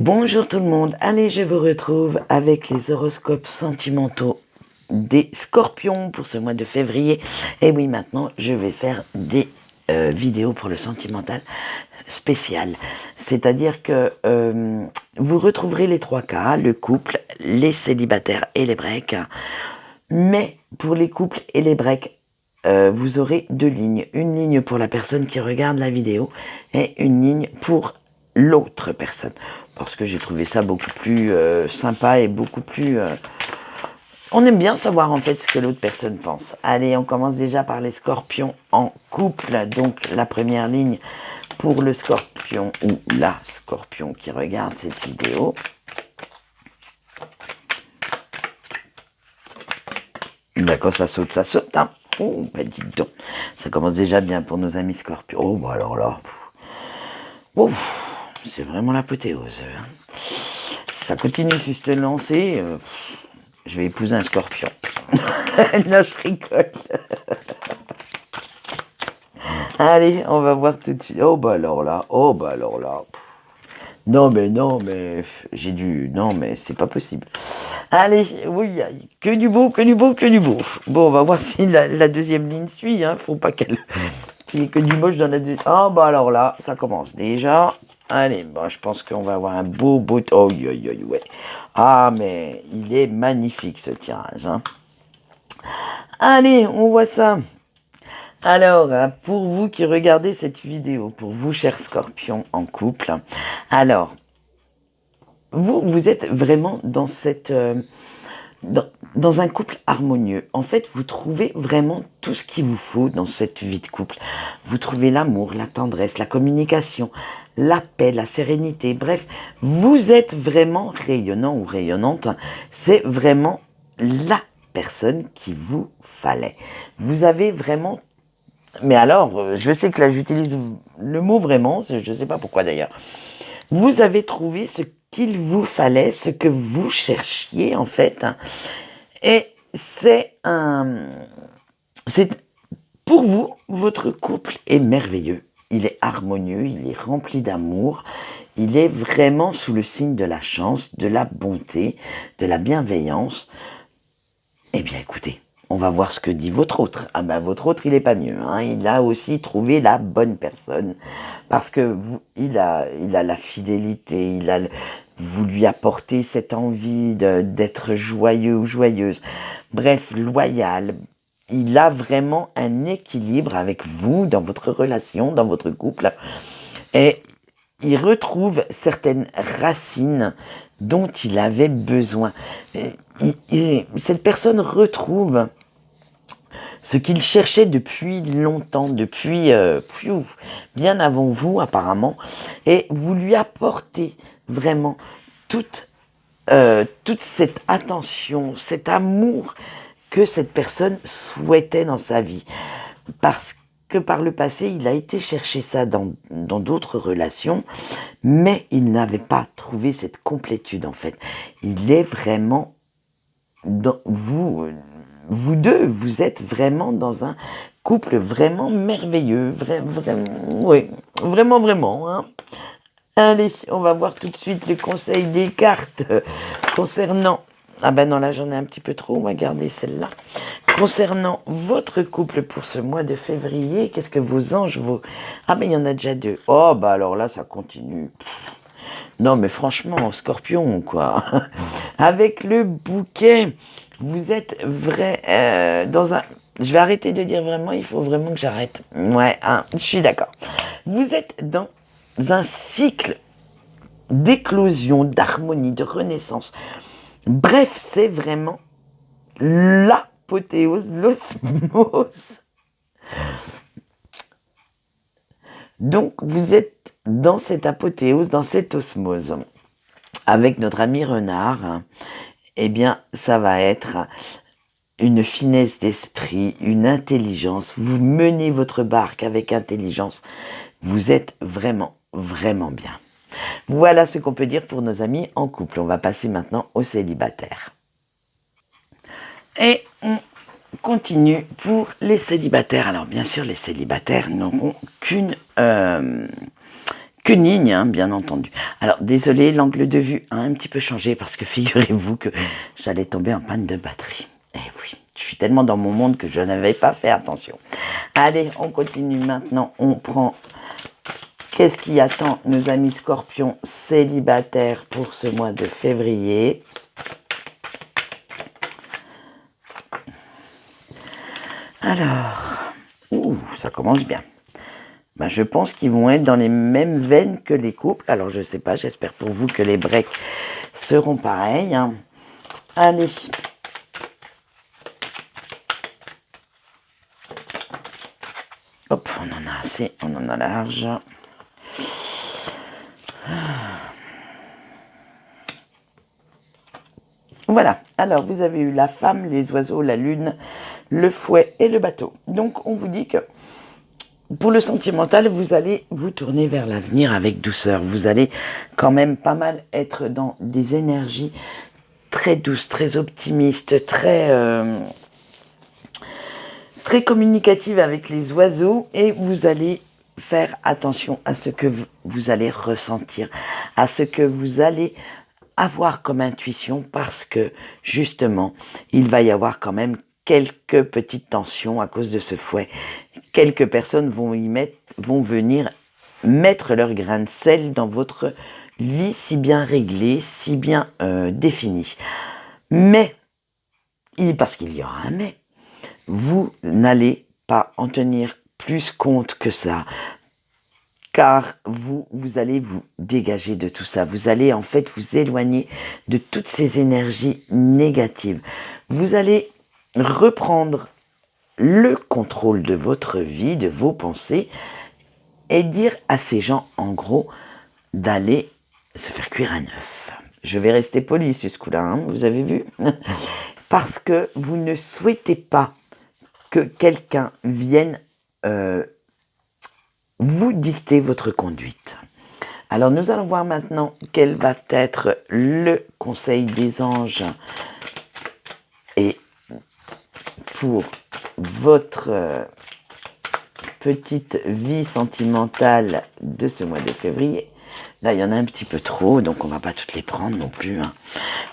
Bonjour tout le monde, allez je vous retrouve avec les horoscopes sentimentaux des scorpions pour ce mois de février. Et oui, maintenant je vais faire des vidéos pour le sentimental spécial. C'est-à-dire que vous retrouverez les trois cas, le couple, les célibataires et les breaks. Mais pour les couples et les breaks, vous aurez deux lignes. Une ligne pour la personne qui regarde la vidéo et une ligne pour l'autre personne. Parce que j'ai trouvé ça beaucoup plus sympa et beaucoup plus... On aime bien savoir en fait ce que l'autre personne pense. Allez, on commence déjà par les scorpions en couple. Donc la première ligne pour le scorpion ou la scorpion qui regarde cette vidéo. D'accord, ça saute, hein. Oh, bah dites donc. Ça commence déjà bien pour nos amis scorpions. Oh, bah alors là. Oh, c'est vraiment l'apothéose. Hein. Si ça continue sur cette lancée, je vais épouser un scorpion. Non, je rigole. Allez, on va voir tout de suite. Oh, bah alors là. Oh, bah alors là. Non, mais j'ai dû. Non, mais c'est pas possible. Allez, oui, que du beau, que du beau, que du beau. Bon, on va voir si la deuxième ligne suit. Hein. Faut pas qu'il y ait que du moche dans la deuxième. Oh, bah alors là, ça commence déjà. Allez, bon, je pense qu'on va avoir un beau. Oh, ouais. Ah, mais il est magnifique ce tirage. Hein. Allez, on voit ça. Alors, pour vous qui regardez cette vidéo, pour vous, chers scorpions en couple, alors, vous êtes vraiment dans dans un couple harmonieux. En fait, vous trouvez vraiment tout ce qu'il vous faut dans cette vie de couple. Vous trouvez l'amour, la tendresse, la communication, la paix, la sérénité. Bref, vous êtes vraiment rayonnant ou rayonnante. C'est vraiment la personne qu'il vous fallait. Vous avez vraiment... Mais alors, je sais que là, j'utilise le mot vraiment, je ne sais pas pourquoi d'ailleurs. Vous avez trouvé ce qu'il vous fallait, ce que vous cherchiez en fait. Hein. Et c'est pour vous, votre couple est merveilleux. Il est harmonieux, il est rempli d'amour. Il est vraiment sous le signe de la chance, de la bonté, de la bienveillance. Eh bien, écoutez, on va voir ce que dit votre autre. Ah ben, votre autre, il est pas mieux. Hein. Il a aussi trouvé la bonne personne. Parce que il a la fidélité, vous lui apportez cette envie d'être joyeux ou joyeuse. Bref, loyal. Il a vraiment un équilibre avec vous dans votre relation, dans votre couple. Et il retrouve certaines racines dont il avait besoin. Cette personne retrouve ce qu'il cherchait depuis longtemps, depuis bien avant vous apparemment, et vous lui apportez vraiment toute cette attention, cet amour que cette personne souhaitait dans sa vie. Parce que par le passé, il a été chercher ça dans d'autres relations, mais il n'avait pas trouvé cette complétude en fait. Il est vraiment dans vous deux, vous êtes vraiment dans un couple vraiment merveilleux, oui, vraiment. Hein. Allez, on va voir tout de suite le conseil des cartes concernant... Ah ben non, là j'en ai un petit peu trop, on va garder celle-là. Concernant votre couple pour ce mois de février, qu'est-ce que vos anges vous... Ah ben il y en a déjà deux. Oh bah alors là ça continue. Non mais franchement, scorpion quoi. Avec le bouquet, vous êtes dans un... Je vais arrêter de dire vraiment, il faut vraiment que j'arrête. Ouais, hein, je suis d'accord. Vous êtes dans un cycle d'éclosion, d'harmonie, de renaissance. Bref, c'est vraiment l'apothéose, l'osmose. Donc, vous êtes dans cette apothéose, dans cette osmose. Avec notre ami renard, eh bien, ça va être une finesse d'esprit, une intelligence. Vous menez votre barque avec intelligence. Vous êtes vraiment bien. Voilà ce qu'on peut dire pour nos amis en couple. On va passer maintenant aux célibataires. Et on continue pour les célibataires. Alors bien sûr, les célibataires n'auront qu'une ligne, hein, bien entendu. Alors, désolé, l'angle de vue a un petit peu changé parce que figurez-vous que j'allais tomber en panne de batterie. Eh oui, je suis tellement dans mon monde que je n'avais pas fait attention. Allez, on continue maintenant. On prend... Qu'est-ce qui attend nos amis scorpions célibataires pour ce mois de février? Alors, ça commence bien. Ben, je pense qu'ils vont être dans les mêmes veines que les couples. Alors, je ne sais pas, j'espère pour vous que les breaks seront pareils. Hein. Allez. Hop, on en a assez, on en a large. Voilà, alors vous avez eu la femme, les oiseaux, la lune, le fouet et le bateau. Donc, on vous dit que pour le sentimental, vous allez vous tourner vers l'avenir avec douceur. Vous allez quand même pas mal être dans des énergies très douces, très optimistes, très communicatives avec les oiseaux. Et vous allez faire attention à ce que vous allez ressentir, à ce que vous allez avoir comme intuition, parce que justement, il va y avoir quand même quelques petites tensions à cause de ce fouet. Quelques personnes vont venir mettre leur grain de sel dans votre vie si bien réglée, si bien définie. Mais, parce qu'il y aura un mais, vous n'allez pas en tenir plus compte que ça. Car vous allez vous dégager de tout ça. Vous allez en fait vous éloigner de toutes ces énergies négatives. Vous allez reprendre le contrôle de votre vie, de vos pensées, et dire à ces gens, en gros, d'aller se faire cuire un œuf. Je vais rester poli sur ce coup-là, hein, vous avez vu? Parce que vous ne souhaitez pas que quelqu'un vienne vous dicter votre conduite. Alors, nous allons voir maintenant quel va être le conseil des anges et pour votre petite vie sentimentale de ce mois de février. Là, il y en a un petit peu trop, donc on va pas toutes les prendre non plus. Hein.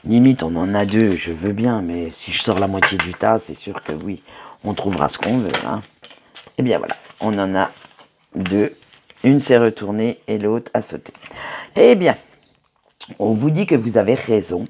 Limite, on en a 2, je veux bien, mais si je sors la moitié du tas, c'est sûr que oui, on trouvera ce qu'on veut. Hein. Et bien voilà, on en a 2. Une s'est retournée et l'autre a sauté. Eh bien, on vous dit que vous avez raison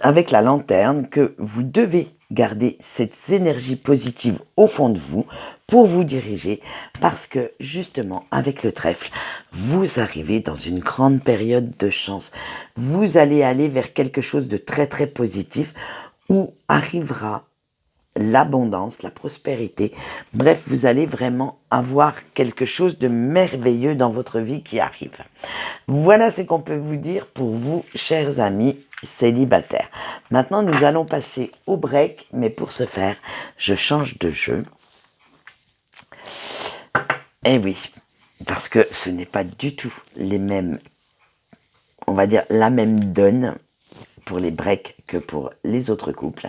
avec la lanterne, que vous devez garder cette énergie positive au fond de vous pour vous diriger, parce que justement avec le trèfle, vous arrivez dans une grande période de chance. Vous allez aller vers quelque chose de très très positif où arrivera l'abondance, la prospérité. Bref, vous allez vraiment avoir quelque chose de merveilleux dans votre vie qui arrive. Voilà ce qu'on peut vous dire pour vous, chers amis célibataires. Maintenant, nous allons passer au break, mais pour ce faire, je change de jeu. Eh oui, parce que ce n'est pas du tout les mêmes, on va dire la même donne pour les breaks que pour les autres couples.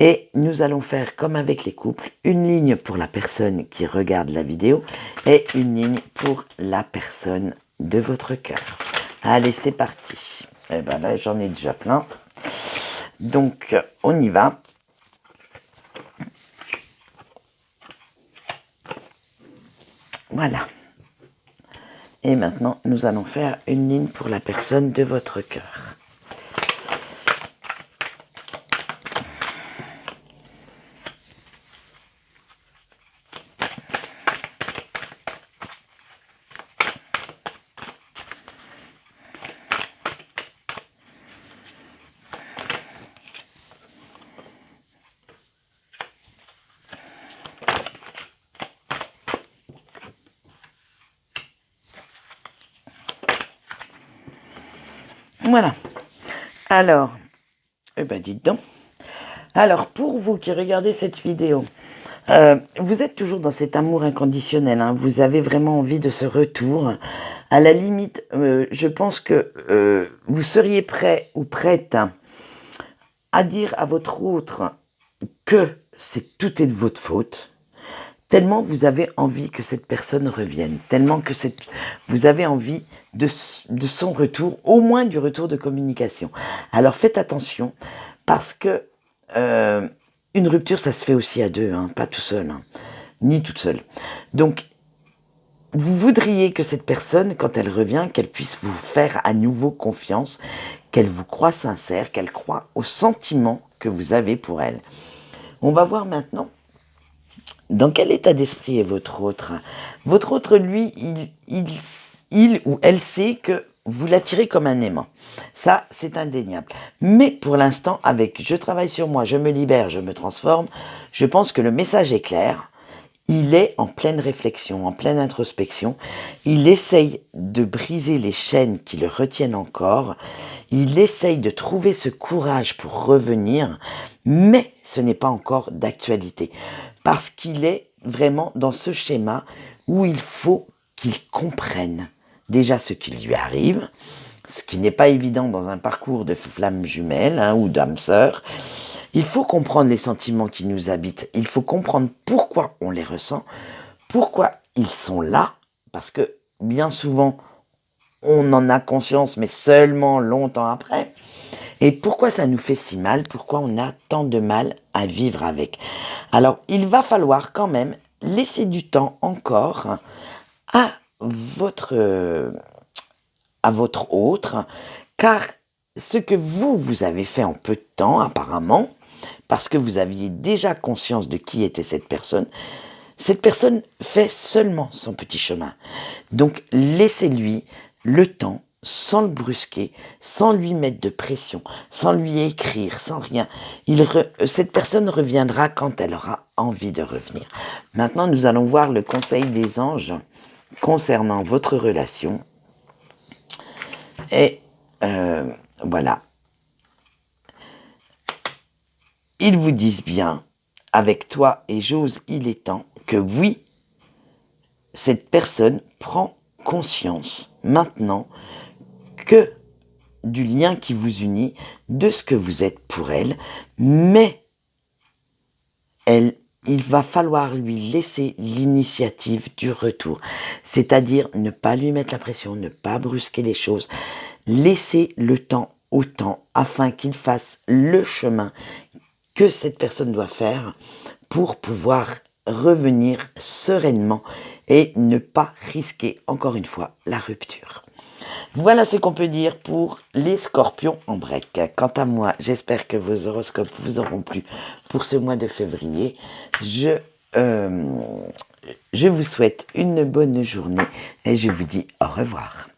Et nous allons faire comme avec les couples, une ligne pour la personne qui regarde la vidéo et une ligne pour la personne de votre cœur. Allez, c'est parti. Et bien là, j'en ai déjà plein. Donc, on y va. Voilà. Et maintenant, nous allons faire une ligne pour la personne de votre cœur. Voilà. Alors, eh ben dites donc. Alors, pour vous qui regardez cette vidéo, vous êtes toujours dans cet amour inconditionnel. Hein, vous avez vraiment envie de ce retour. À la limite, je pense que vous seriez prêt ou prête à dire à votre autre que tout est de votre faute, tellement vous avez envie que cette personne revienne, tellement que vous avez envie de son retour, au moins du retour de communication. Alors faites attention, parce que une rupture, ça se fait aussi à deux, hein, pas tout seul, hein, ni toute seule. Donc, vous voudriez que cette personne, quand elle revient, qu'elle puisse vous faire à nouveau confiance, qu'elle vous croie sincère, qu'elle croie aux sentiments que vous avez pour elle. On va voir maintenant dans quel état d'esprit est votre autre. Votre autre, lui, il ou elle sait que vous l'attirez comme un aimant. Ça, c'est indéniable. Mais pour l'instant, avec je travaille sur moi, je me libère, je me transforme, je pense que le message est clair. Il est en pleine réflexion, en pleine introspection. Il essaye de briser les chaînes qui le retiennent encore. Il essaye de trouver ce courage pour revenir, mais ce n'est pas encore d'actualité. Parce qu'il est vraiment dans ce schéma où il faut qu'il comprenne déjà ce qui lui arrive, ce qui n'est pas évident dans un parcours de flammes jumelles, hein, ou d'âmes sœurs. Il faut comprendre les sentiments qui nous habitent. Il faut comprendre pourquoi on les ressent, pourquoi ils sont là, parce que bien souvent, on en a conscience, mais seulement longtemps après. Et pourquoi ça nous fait si mal, pourquoi on a tant de mal à vivre avec. Alors, il va falloir quand même laisser du temps encore à votre, à votre autre, car ce que vous avez fait en peu de temps, apparemment, parce que vous aviez déjà conscience de qui était cette personne fait seulement son petit chemin. Donc laissez-lui le temps, sans le brusquer, sans lui mettre de pression, sans lui écrire, sans rien. Cette personne reviendra quand elle aura envie de revenir. Maintenant, nous allons voir le conseil des anges concernant votre relation. Et voilà. Ils vous disent bien, avec toi et j'ose, il est temps, que oui, cette personne prend conscience maintenant que du lien qui vous unit, de ce que vous êtes pour elle, mais il va falloir lui laisser l'initiative du retour, c'est-à-dire ne pas lui mettre la pression, ne pas brusquer les choses, laisser le temps au temps afin qu'il fasse le chemin que cette personne doit faire pour pouvoir revenir sereinement et ne pas risquer encore une fois la rupture. Voilà ce qu'on peut dire pour les scorpions en break. Quant à moi, j'espère que vos horoscopes vous auront plu pour ce mois de février. Je vous souhaite une bonne journée et je vous dis au revoir.